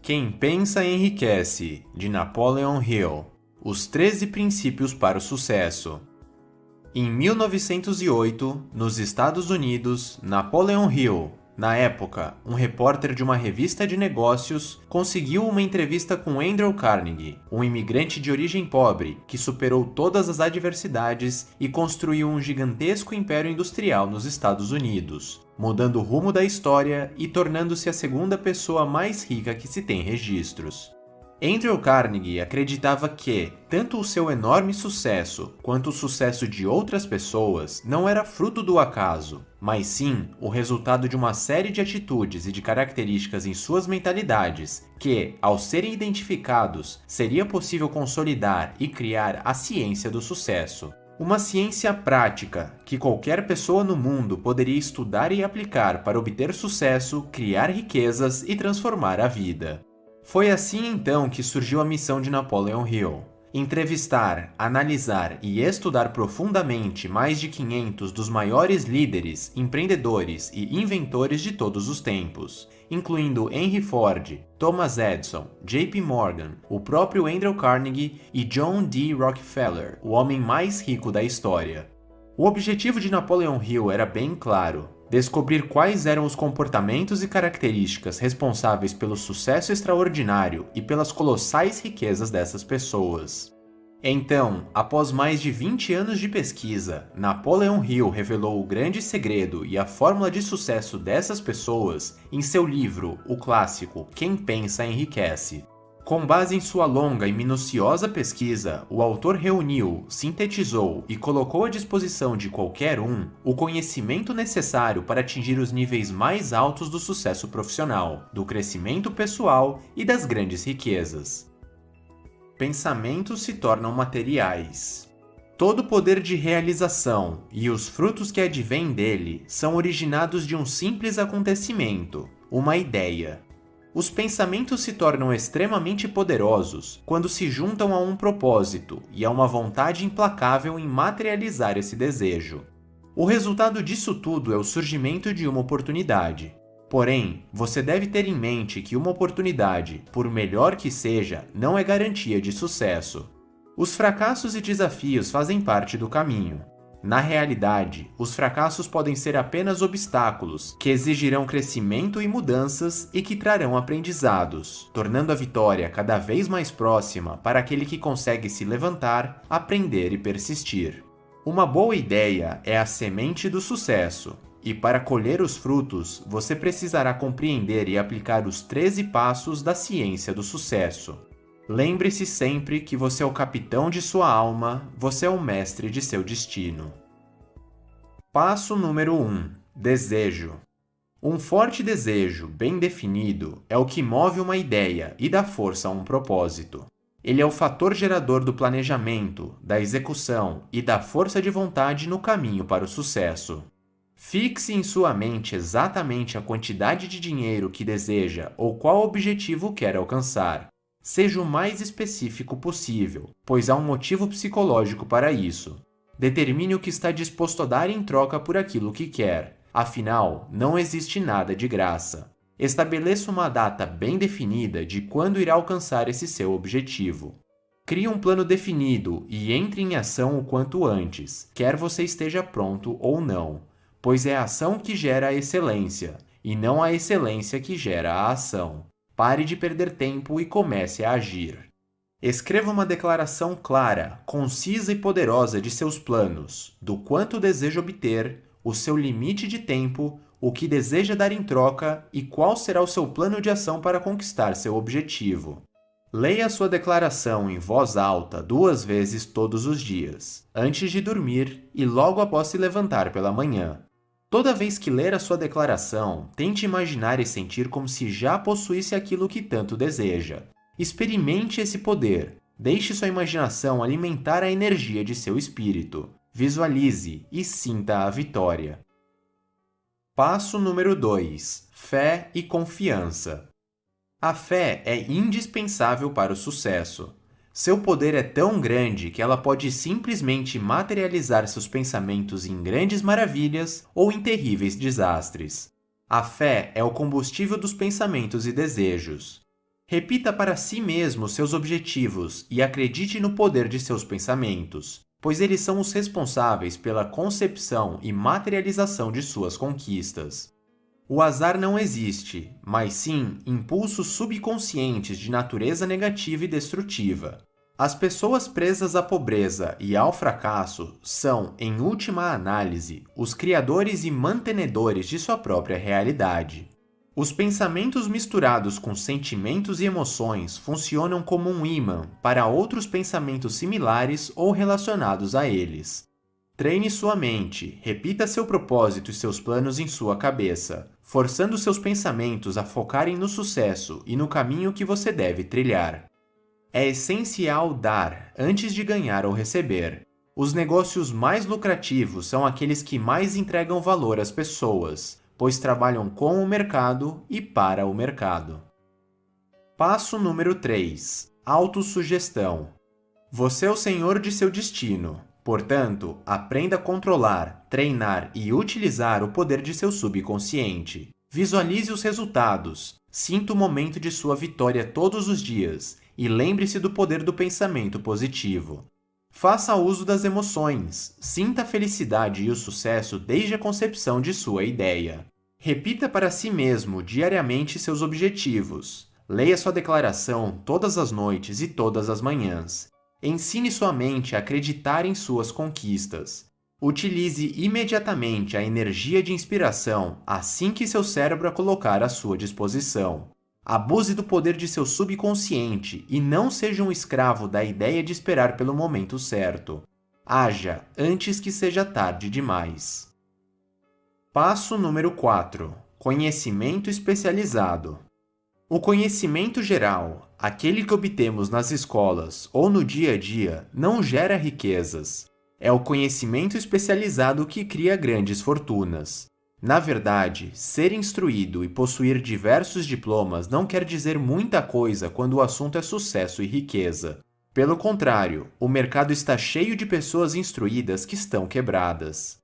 Quem pensa enriquece, de Napoleon Hill. Os 13 princípios para o sucesso. Em 1908, nos Estados Unidos, Napoleon Hill, na época um repórter de uma revista de negócios, conseguiu uma entrevista com Andrew Carnegie, um imigrante de origem pobre que superou todas as adversidades e construiu um gigantesco império industrial nos Estados Unidos, mudando o rumo da história e tornando-se a segunda pessoa mais rica que se tem registros. Andrew Carnegie acreditava que, tanto o seu enorme sucesso quanto o sucesso de outras pessoas não era fruto do acaso, mas sim o resultado de uma série de atitudes e de características em suas mentalidades que, ao serem identificados, seria possível consolidar e criar a ciência do sucesso. Uma ciência prática que qualquer pessoa no mundo poderia estudar e aplicar para obter sucesso, criar riquezas e transformar a vida. Foi assim então que surgiu a missão de Napoleon Hill: entrevistar, analisar e estudar profundamente mais de 500 dos maiores líderes, empreendedores e inventores de todos os tempos, incluindo Henry Ford, Thomas Edison, J.P. Morgan, o próprio Andrew Carnegie e John D. Rockefeller, o homem mais rico da história. O objetivo de Napoleon Hill era bem claro: descobrir quais eram os comportamentos e características responsáveis pelo sucesso extraordinário e pelas colossais riquezas dessas pessoas. Então, após mais de 20 anos de pesquisa, Napoleon Hill revelou o grande segredo e a fórmula de sucesso dessas pessoas em seu livro, o clássico Quem Pensa Enriquece. Com base em sua longa e minuciosa pesquisa, o autor reuniu, sintetizou e colocou à disposição de qualquer um o conhecimento necessário para atingir os níveis mais altos do sucesso profissional, do crescimento pessoal e das grandes riquezas. Pensamentos se tornam materiais. Todo poder de realização e os frutos que advêm dele são originados de um simples acontecimento, uma ideia. Os pensamentos se tornam extremamente poderosos quando se juntam a um propósito e a uma vontade implacável em materializar esse desejo. O resultado disso tudo é o surgimento de uma oportunidade. Porém, você deve ter em mente que uma oportunidade, por melhor que seja, não é garantia de sucesso. Os fracassos e desafios fazem parte do caminho. Na realidade, os fracassos podem ser apenas obstáculos que exigirão crescimento e mudanças e que trarão aprendizados, tornando a vitória cada vez mais próxima para aquele que consegue se levantar, aprender e persistir. Uma boa ideia é a semente do sucesso, e para colher os frutos, você precisará compreender e aplicar os 13 passos da ciência do sucesso. Lembre-se sempre que você é o capitão de sua alma, você é o mestre de seu destino. Passo número 1. Desejo. Um forte desejo, bem definido, é o que move uma ideia e dá força a um propósito. Ele é o fator gerador do planejamento, da execução e da força de vontade no caminho para o sucesso. Fixe em sua mente exatamente a quantidade de dinheiro que deseja ou qual objetivo quer alcançar. Seja o mais específico possível, pois há um motivo psicológico para isso. Determine o que está disposto a dar em troca por aquilo que quer. Afinal, não existe nada de graça. Estabeleça uma data bem definida de quando irá alcançar esse seu objetivo. Crie um plano definido e entre em ação o quanto antes, quer você esteja pronto ou não, pois é a ação que gera a excelência, e não a excelência que gera a ação. Pare de perder tempo e comece a agir. Escreva uma declaração clara, concisa e poderosa de seus planos, do quanto deseja obter, o seu limite de tempo, o que deseja dar em troca e qual será o seu plano de ação para conquistar seu objetivo. Leia a sua declaração em voz alta 2 vezes todos os dias, antes de dormir e logo após se levantar pela manhã. Toda vez que ler a sua declaração, tente imaginar e sentir como se já possuísse aquilo que tanto deseja. Experimente esse poder. Deixe sua imaginação alimentar a energia de seu espírito. Visualize e sinta a vitória. Passo número 2. Fé e confiança. A fé é indispensável para o sucesso. Seu poder é tão grande que ela pode simplesmente materializar seus pensamentos em grandes maravilhas ou em terríveis desastres. A fé é o combustível dos pensamentos e desejos. Repita para si mesmo seus objetivos e acredite no poder de seus pensamentos, pois eles são os responsáveis pela concepção e materialização de suas conquistas. O azar não existe, mas sim impulsos subconscientes de natureza negativa e destrutiva. As pessoas presas à pobreza e ao fracasso são, em última análise, os criadores e mantenedores de sua própria realidade. Os pensamentos misturados com sentimentos e emoções funcionam como um ímã para outros pensamentos similares ou relacionados a eles. Treine sua mente, repita seu propósito e seus planos em sua cabeça, forçando seus pensamentos a focarem no sucesso e no caminho que você deve trilhar. É essencial dar antes de ganhar ou receber. Os negócios mais lucrativos são aqueles que mais entregam valor às pessoas, pois trabalham com o mercado e para o mercado. Passo número 3. Autossugestão. Você é o senhor de seu destino. Portanto, aprenda a controlar, treinar e utilizar o poder de seu subconsciente. Visualize os resultados, sinta o momento de sua vitória todos os dias e lembre-se do poder do pensamento positivo. Faça uso das emoções, sinta a felicidade e o sucesso desde a concepção de sua ideia. Repita para si mesmo diariamente seus objetivos. Leia sua declaração todas as noites e todas as manhãs. Ensine sua mente a acreditar em suas conquistas. Utilize imediatamente a energia de inspiração assim que seu cérebro a colocar à sua disposição. Abuse do poder de seu subconsciente e não seja um escravo da ideia de esperar pelo momento certo. Haja antes que seja tarde demais. Passo número 4. Conhecimento especializado. O conhecimento geral, aquele que obtemos nas escolas ou no dia a dia, não gera riquezas. É o conhecimento especializado que cria grandes fortunas. Na verdade, ser instruído e possuir diversos diplomas não quer dizer muita coisa quando o assunto é sucesso e riqueza. Pelo contrário, o mercado está cheio de pessoas instruídas que estão quebradas.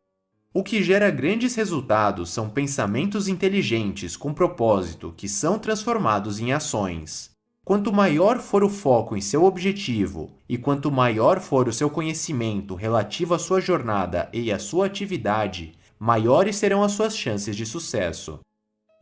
O que gera grandes resultados são pensamentos inteligentes com propósito que são transformados em ações. Quanto maior for o foco em seu objetivo e quanto maior for o seu conhecimento relativo à sua jornada e à sua atividade, maiores serão as suas chances de sucesso.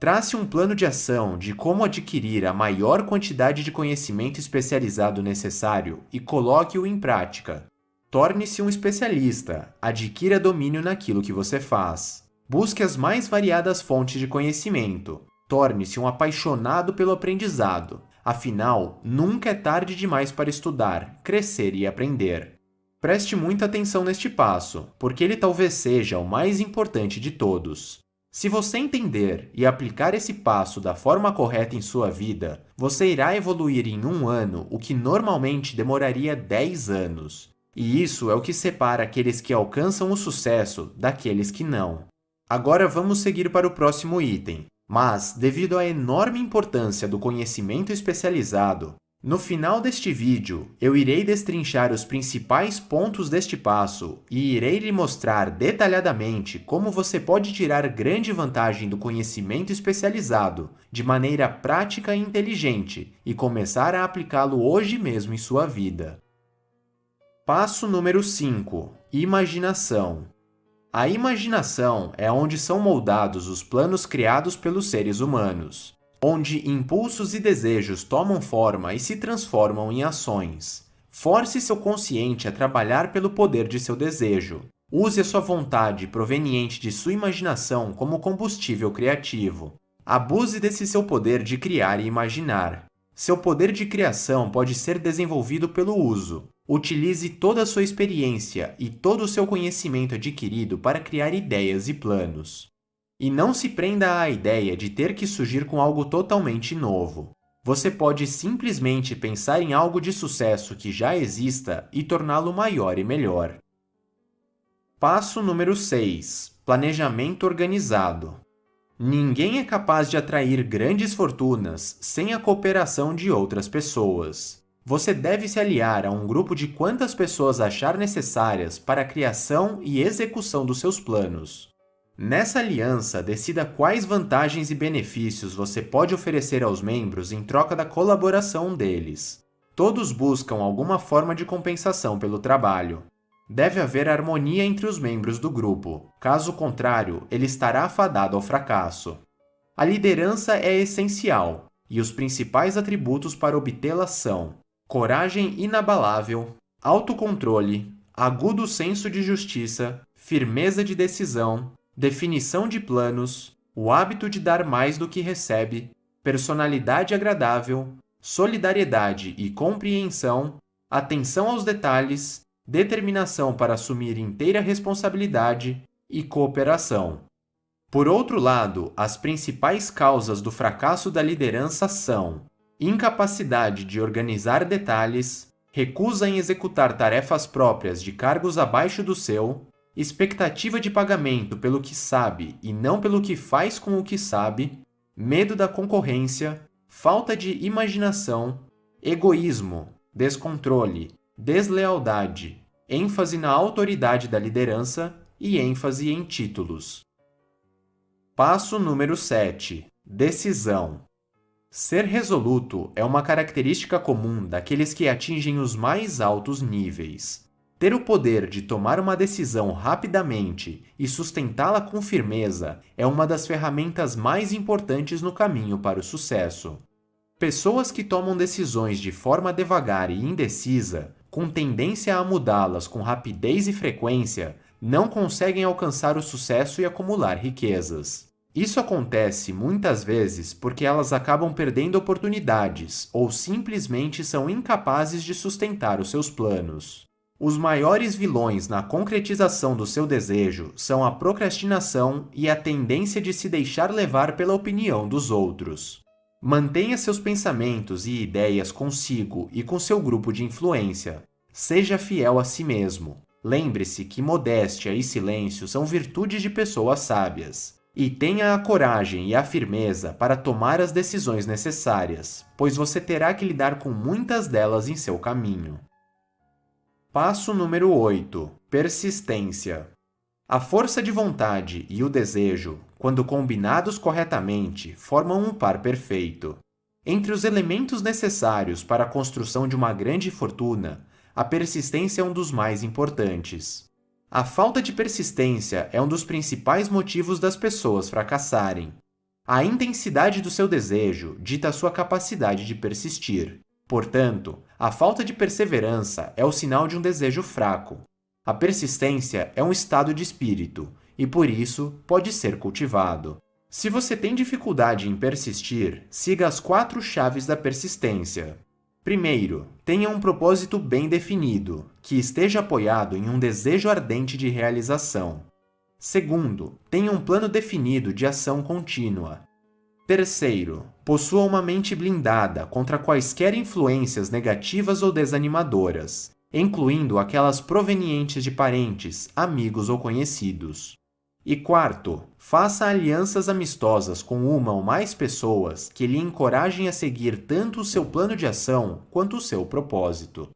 Trace um plano de ação de como adquirir a maior quantidade de conhecimento especializado necessário e coloque-o em prática. Torne-se um especialista, adquira domínio naquilo que você faz. Busque as mais variadas fontes de conhecimento. Torne-se um apaixonado pelo aprendizado. Afinal, nunca é tarde demais para estudar, crescer e aprender. Preste muita atenção neste passo, porque ele talvez seja o mais importante de todos. Se você entender e aplicar esse passo da forma correta em sua vida, você irá evoluir em 1 ano o que normalmente demoraria 10 anos. E isso é o que separa aqueles que alcançam o sucesso daqueles que não. Agora vamos seguir para o próximo item, mas, devido à enorme importância do conhecimento especializado, no final deste vídeo, eu irei destrinchar os principais pontos deste passo e irei lhe mostrar detalhadamente como você pode tirar grande vantagem do conhecimento especializado de maneira prática e inteligente e começar a aplicá-lo hoje mesmo em sua vida. Passo número 5. Imaginação. A imaginação é onde são moldados os planos criados pelos seres humanos, onde impulsos e desejos tomam forma e se transformam em ações. Force seu consciente a trabalhar pelo poder de seu desejo. Use a sua vontade proveniente de sua imaginação como combustível criativo. Abuse desse seu poder de criar e imaginar. Seu poder de criação pode ser desenvolvido pelo uso. Utilize toda a sua experiência e todo o seu conhecimento adquirido para criar ideias e planos. E não se prenda à ideia de ter que surgir com algo totalmente novo. Você pode simplesmente pensar em algo de sucesso que já exista e torná-lo maior e melhor. Passo número 6. Planejamento organizado. Ninguém é capaz de atrair grandes fortunas sem a cooperação de outras pessoas. Você deve se aliar a um grupo de quantas pessoas achar necessárias para a criação e execução dos seus planos. Nessa aliança, decida quais vantagens e benefícios você pode oferecer aos membros em troca da colaboração deles. Todos buscam alguma forma de compensação pelo trabalho. Deve haver harmonia entre os membros do grupo, caso contrário, ele estará afadado ao fracasso. A liderança é essencial, e os principais atributos para obtê-la são coragem inabalável, autocontrole, agudo senso de justiça, firmeza de decisão, definição de planos, o hábito de dar mais do que recebe, personalidade agradável, solidariedade e compreensão, atenção aos detalhes, determinação para assumir inteira responsabilidade e cooperação. Por outro lado, as principais causas do fracasso da liderança são incapacidade de organizar detalhes, recusa em executar tarefas próprias de cargos abaixo do seu, expectativa de pagamento pelo que sabe e não pelo que faz com o que sabe, medo da concorrência, falta de imaginação, egoísmo, descontrole, deslealdade, ênfase na autoridade da liderança e ênfase em títulos. Passo número 7. Decisão. Ser resoluto é uma característica comum daqueles que atingem os mais altos níveis. Ter o poder de tomar uma decisão rapidamente e sustentá-la com firmeza é uma das ferramentas mais importantes no caminho para o sucesso. Pessoas que tomam decisões de forma devagar e indecisa, com tendência a mudá-las com rapidez e frequência, não conseguem alcançar o sucesso e acumular riquezas. Isso acontece muitas vezes porque elas acabam perdendo oportunidades ou simplesmente são incapazes de sustentar os seus planos. Os maiores vilões na concretização do seu desejo são a procrastinação e a tendência de se deixar levar pela opinião dos outros. Mantenha seus pensamentos e ideias consigo e com seu grupo de influência. Seja fiel a si mesmo. Lembre-se que modéstia e silêncio são virtudes de pessoas sábias. E tenha a coragem e a firmeza para tomar as decisões necessárias, pois você terá que lidar com muitas delas em seu caminho. Passo número 8. Persistência. A força de vontade e o desejo, quando combinados corretamente, formam um par perfeito. Entre os elementos necessários para a construção de uma grande fortuna, a persistência é um dos mais importantes. A falta de persistência é um dos principais motivos das pessoas fracassarem. A intensidade do seu desejo dita a sua capacidade de persistir. Portanto, a falta de perseverança é o sinal de um desejo fraco. A persistência é um estado de espírito e, por isso, pode ser cultivado. Se você tem dificuldade em persistir, siga as 4 chaves da persistência. Primeiro, tenha um propósito bem definido, que esteja apoiado em um desejo ardente de realização. Segundo, tenha um plano definido de ação contínua. Terceiro, possua uma mente blindada contra quaisquer influências negativas ou desanimadoras, incluindo aquelas provenientes de parentes, amigos ou conhecidos. E quarto, faça alianças amistosas com uma ou mais pessoas que lhe encorajem a seguir tanto o seu plano de ação quanto o seu propósito.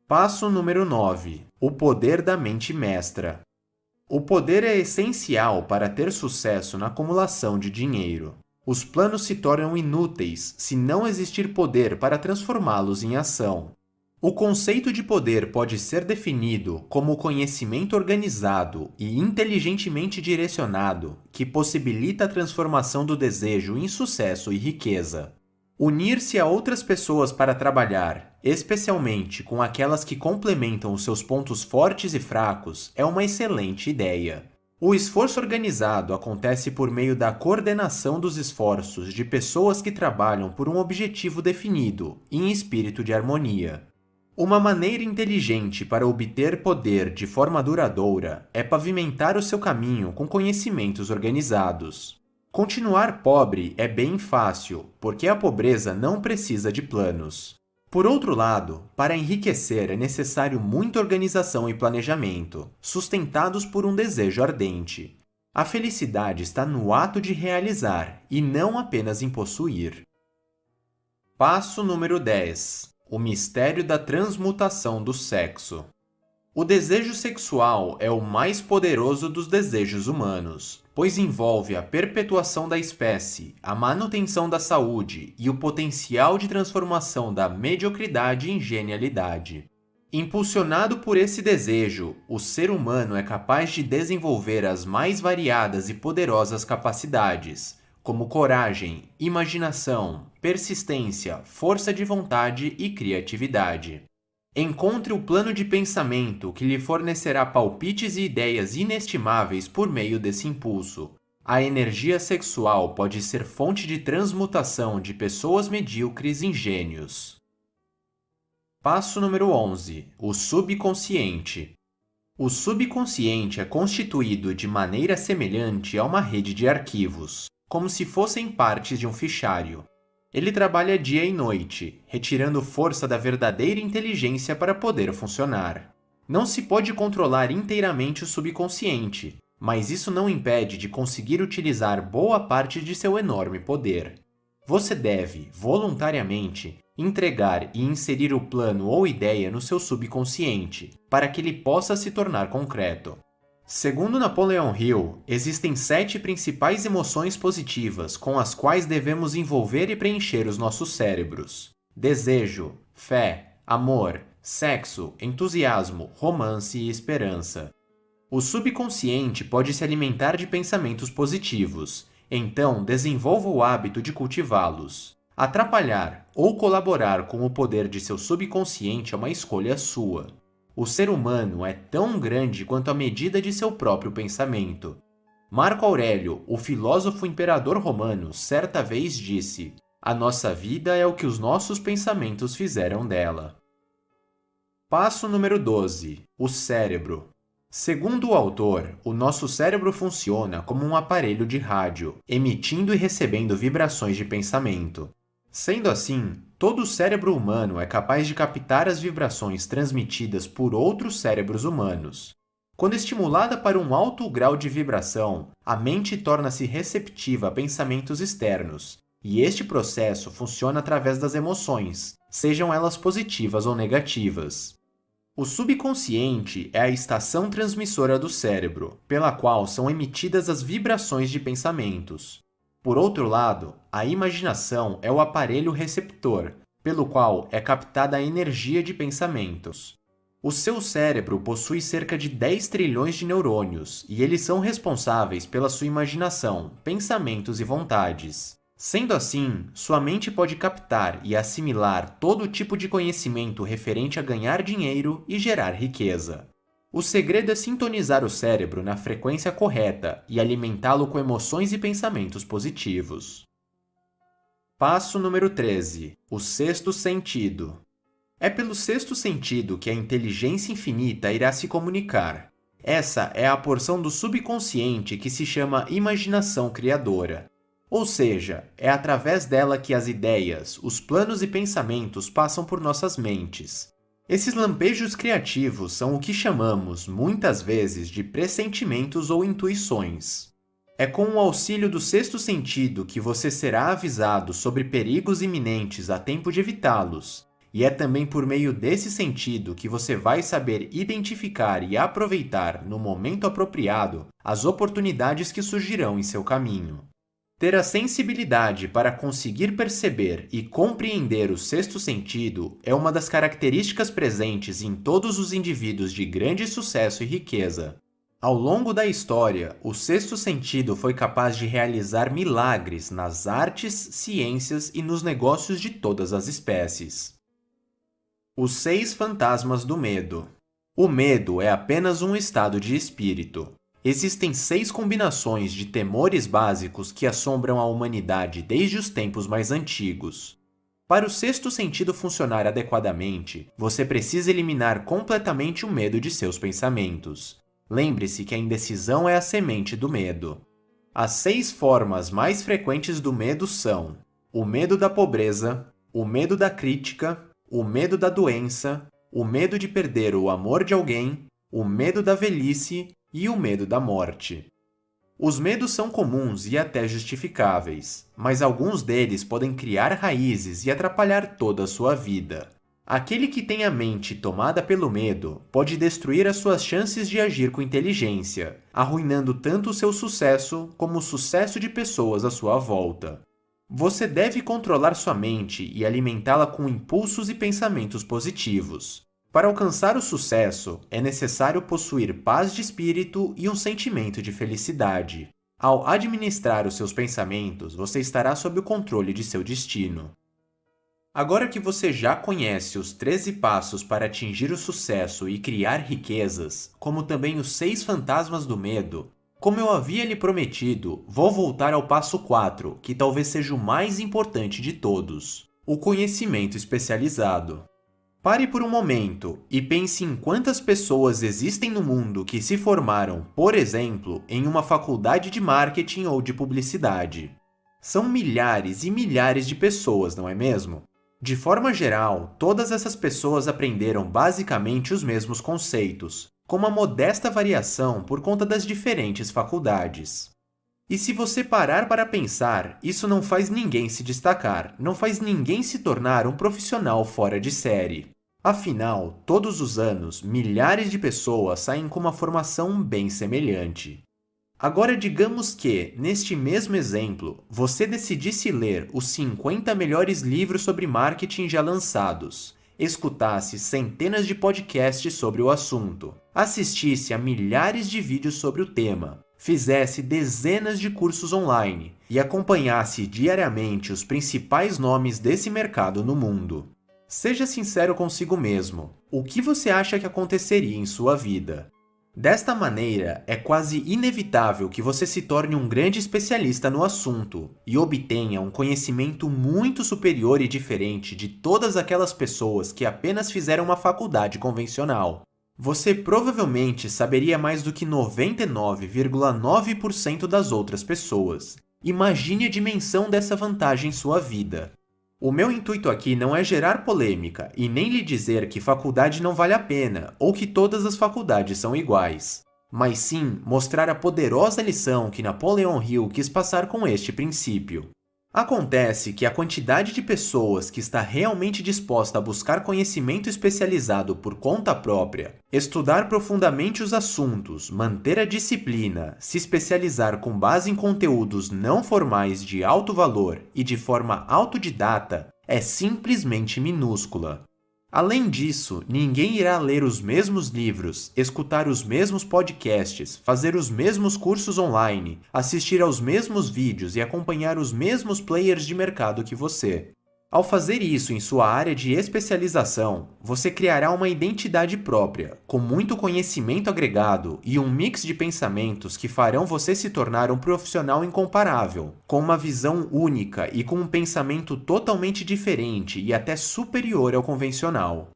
Passo número 9. O poder da mente mestra. O poder é essencial para ter sucesso na acumulação de dinheiro. Os planos se tornam inúteis se não existir poder para transformá-los em ação. O conceito de poder pode ser definido como o conhecimento organizado e inteligentemente direcionado que possibilita a transformação do desejo em sucesso e riqueza. Unir-se a outras pessoas para trabalhar, especialmente com aquelas que complementam os seus pontos fortes e fracos, é uma excelente ideia. O esforço organizado acontece por meio da coordenação dos esforços de pessoas que trabalham por um objetivo definido, em espírito de harmonia. Uma maneira inteligente para obter poder de forma duradoura é pavimentar o seu caminho com conhecimentos organizados. Continuar pobre é bem fácil, porque a pobreza não precisa de planos. Por outro lado, para enriquecer é necessário muita organização e planejamento, sustentados por um desejo ardente. A felicidade está no ato de realizar e não apenas em possuir. Passo número 10. O mistério da transmutação do sexo. O desejo sexual é o mais poderoso dos desejos humanos, pois envolve a perpetuação da espécie, a manutenção da saúde e o potencial de transformação da mediocridade em genialidade. Impulsionado por esse desejo, o ser humano é capaz de desenvolver as mais variadas e poderosas capacidades, como coragem, imaginação, persistência, força de vontade e criatividade. Encontre o plano de pensamento que lhe fornecerá palpites e ideias inestimáveis por meio desse impulso. A energia sexual pode ser fonte de transmutação de pessoas medíocres em gênios. Passo número 11. O subconsciente. O subconsciente é constituído de maneira semelhante a uma rede de arquivos, como se fossem partes de um fichário. Ele trabalha dia e noite, retirando força da verdadeira inteligência para poder funcionar. Não se pode controlar inteiramente o subconsciente, mas isso não impede de conseguir utilizar boa parte de seu enorme poder. Você deve, voluntariamente, entregar e inserir o plano ou ideia no seu subconsciente, para que ele possa se tornar concreto. Segundo Napoleon Hill, existem 7 principais emoções positivas com as quais devemos envolver e preencher os nossos cérebros: desejo, fé, amor, sexo, entusiasmo, romance e esperança. O subconsciente pode se alimentar de pensamentos positivos, então desenvolva o hábito de cultivá-los. Atrapalhar ou colaborar com o poder de seu subconsciente é uma escolha sua. O ser humano é tão grande quanto a medida de seu próprio pensamento. Marco Aurélio, o filósofo imperador romano, certa vez disse: "A nossa vida é o que os nossos pensamentos fizeram dela." Passo número 12. O cérebro. Segundo o autor, o nosso cérebro funciona como um aparelho de rádio, emitindo e recebendo vibrações de pensamento. Sendo assim, todo o cérebro humano é capaz de captar as vibrações transmitidas por outros cérebros humanos. Quando estimulada para um alto grau de vibração, a mente torna-se receptiva a pensamentos externos, e este processo funciona através das emoções, sejam elas positivas ou negativas. O subconsciente é a estação transmissora do cérebro, pela qual são emitidas as vibrações de pensamentos. Por outro lado, a imaginação é o aparelho receptor, pelo qual é captada a energia de pensamentos. O seu cérebro possui cerca de 10 trilhões de neurônios, e eles são responsáveis pela sua imaginação, pensamentos e vontades. Sendo assim, sua mente pode captar e assimilar todo tipo de conhecimento referente a ganhar dinheiro e gerar riqueza. O segredo é sintonizar o cérebro na frequência correta e alimentá-lo com emoções e pensamentos positivos. Passo número 13. O sexto sentido. É pelo sexto sentido que a inteligência infinita irá se comunicar. Essa é a porção do subconsciente que se chama imaginação criadora. Ou seja, é através dela que as ideias, os planos e pensamentos passam por nossas mentes. Esses lampejos criativos são o que chamamos, muitas vezes, de pressentimentos ou intuições. É com o auxílio do sexto sentido que você será avisado sobre perigos iminentes a tempo de evitá-los, e é também por meio desse sentido que você vai saber identificar e aproveitar, no momento apropriado, as oportunidades que surgirão em seu caminho. Ter a sensibilidade para conseguir perceber e compreender o sexto sentido é uma das características presentes em todos os indivíduos de grande sucesso e riqueza. Ao longo da história, o sexto sentido foi capaz de realizar milagres nas artes, ciências e nos negócios de todas as espécies. Os 6 fantasmas do medo. O medo é apenas um estado de espírito. Existem 6 combinações de temores básicos que assombram a humanidade desde os tempos mais antigos. Para o sexto sentido funcionar adequadamente, você precisa eliminar completamente o medo de seus pensamentos. Lembre-se que a indecisão é a semente do medo. As 6 formas mais frequentes do medo são: o medo da pobreza, o medo da crítica, o medo da doença, o medo de perder o amor de alguém, o medo da velhice e o medo da morte. Os medos são comuns e até justificáveis, mas alguns deles podem criar raízes e atrapalhar toda a sua vida. Aquele que tem a mente tomada pelo medo pode destruir as suas chances de agir com inteligência, arruinando tanto o seu sucesso como o sucesso de pessoas à sua volta. Você deve controlar sua mente e alimentá-la com impulsos e pensamentos positivos. Para alcançar o sucesso, é necessário possuir paz de espírito e um sentimento de felicidade. Ao administrar os seus pensamentos, você estará sob o controle de seu destino. Agora que você já conhece os 13 passos para atingir o sucesso e criar riquezas, como também os 6 fantasmas do medo, como eu havia lhe prometido, vou voltar ao passo 4, que talvez seja o mais importante de todos: o conhecimento especializado. Pare por um momento e pense em quantas pessoas existem no mundo que se formaram, por exemplo, em uma faculdade de marketing ou de publicidade. São milhares e milhares de pessoas, não é mesmo? De forma geral, todas essas pessoas aprenderam basicamente os mesmos conceitos, com uma modesta variação por conta das diferentes faculdades. E se você parar para pensar, isso não faz ninguém se destacar, não faz ninguém se tornar um profissional fora de série. Afinal, todos os anos, milhares de pessoas saem com uma formação bem semelhante. Agora digamos que, neste mesmo exemplo, você decidisse ler os 50 melhores livros sobre marketing já lançados, escutasse centenas de podcasts sobre o assunto, assistisse a milhares de vídeos sobre o tema, fizesse dezenas de cursos online e acompanhasse diariamente os principais nomes desse mercado no mundo. Seja sincero consigo mesmo, o que você acha que aconteceria em sua vida? Desta maneira, é quase inevitável que você se torne um grande especialista no assunto e obtenha um conhecimento muito superior e diferente de todas aquelas pessoas que apenas fizeram uma faculdade convencional. Você provavelmente saberia mais do que 99,9% das outras pessoas. Imagine a dimensão dessa vantagem em sua vida. O meu intuito aqui não é gerar polêmica e nem lhe dizer que faculdade não vale a pena ou que todas as faculdades são iguais, mas sim mostrar a poderosa lição que Napoleon Hill quis passar com este princípio. Acontece que a quantidade de pessoas que está realmente disposta a buscar conhecimento especializado por conta própria, estudar profundamente os assuntos, manter a disciplina, se especializar com base em conteúdos não formais de alto valor e de forma autodidata, é simplesmente minúscula. Além disso, ninguém irá ler os mesmos livros, escutar os mesmos podcasts, fazer os mesmos cursos online, assistir aos mesmos vídeos e acompanhar os mesmos players de mercado que você. Ao fazer isso em sua área de especialização, você criará uma identidade própria, com muito conhecimento agregado e um mix de pensamentos que farão você se tornar um profissional incomparável, com uma visão única e com um pensamento totalmente diferente e até superior ao convencional.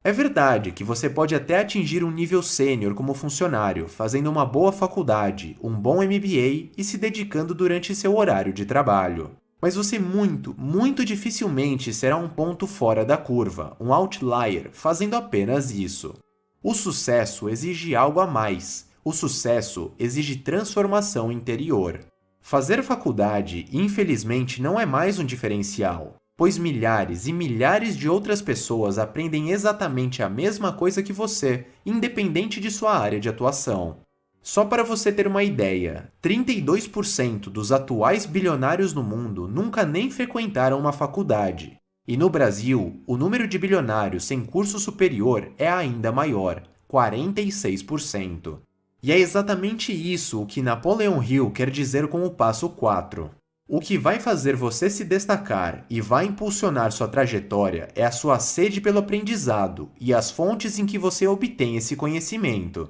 É verdade que você pode até atingir um nível sênior como funcionário, fazendo uma boa faculdade, um bom MBA e se dedicando durante seu horário de trabalho. Mas você muito dificilmente será um ponto fora da curva, um outlier, fazendo apenas isso. O sucesso exige algo a mais. O sucesso exige transformação interior. Fazer faculdade, infelizmente, não é mais um diferencial, pois milhares e milhares de outras pessoas aprendem exatamente a mesma coisa que você, independente de sua área de atuação. Só para você ter uma ideia, 32% dos atuais bilionários no mundo nunca nem frequentaram uma faculdade. E no Brasil, o número de bilionários sem curso superior é ainda maior, 46%. E é exatamente isso o que Napoleon Hill quer dizer com o passo 4. O que vai fazer você se destacar e vai impulsionar sua trajetória é a sua sede pelo aprendizado e as fontes em que você obtém esse conhecimento.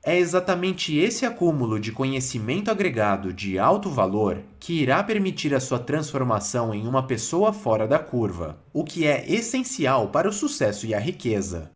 É exatamente esse acúmulo de conhecimento agregado de alto valor que irá permitir a sua transformação em uma pessoa fora da curva, o que é essencial para o sucesso e a riqueza.